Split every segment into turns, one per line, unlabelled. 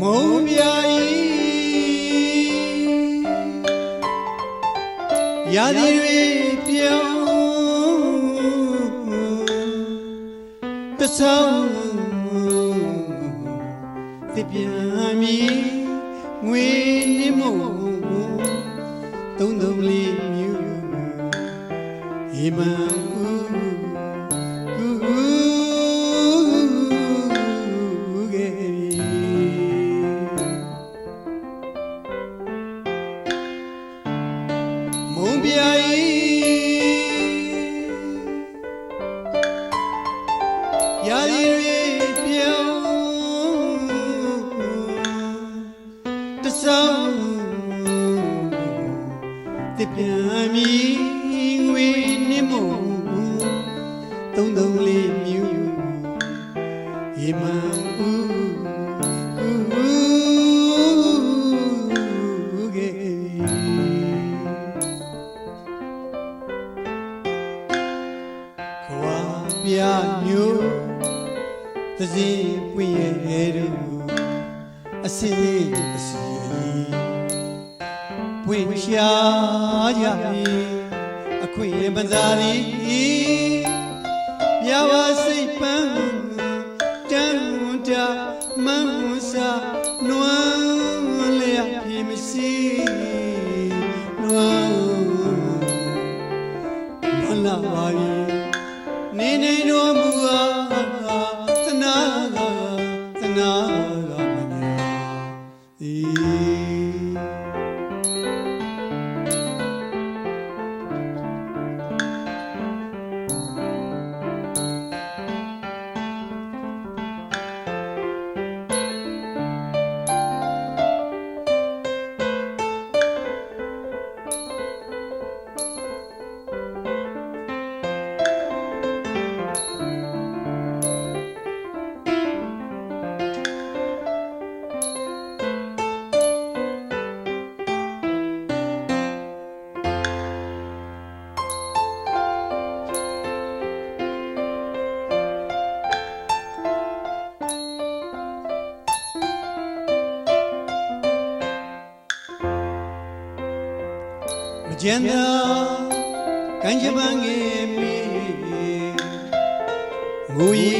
မုံပြာရာသီတွေပြောင်းတဆောင်းသစ်ပြန်မီငွေနှင်းမုံသုံးသုံးလေးမြူရေမန်မုံပြာရာသီတွေပြောင်းတဆောင်းသစ်ပြန်မီငွေနှင်းမုံသုံးသုံးလေးမြူရေမန်ပြမျိုးသစင်းပွင့်ရဲ့တို့အစင်းအစီပွင့်ရှာကြပြီအခွင့်ပဇာရီပြပါစိတ်ပန်းတန်းတာမန်းစာနွမ်းလျက်ပြေမရှိနွမ်းမလာပါဘူးနေနေတော်မူအားသနာမညာကျန်သာကံကြပန်းငယ်မီငိုရီ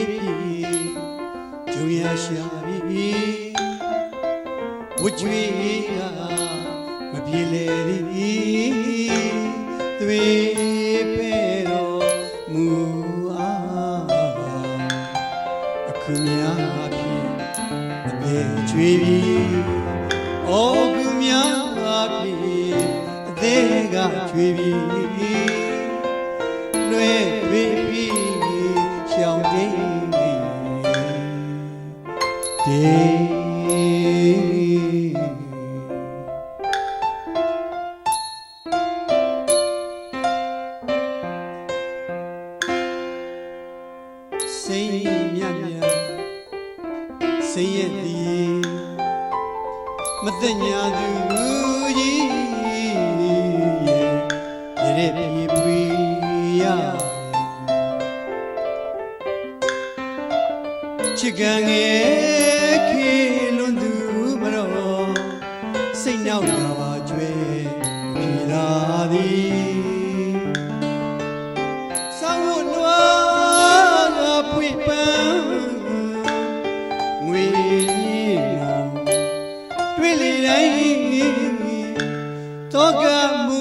ပြီကျုံရရှာပြီဝကြွေကမပြေလေသည်သွေးပဲတော်မူအားအခုများဖြင့်အပြေချွေပြီဩခုများဖြင့်သေးကချွေပြီလွဲပြီရှောင်းတေးစိတ်မြတ်မြတ်စိတ်ရဲ့သည်မသိညာသူကြီးရတဲ့ပြေပွေရချစ်ကန်ငယ်ခေလွန်သူမတော်စိတ်နောက်လာပါကြွယ်ပြေလာသည်ဆောင်းဝတ်လွားကပွေပန်းငွေတွေ့လေတိုင်းတောကမူ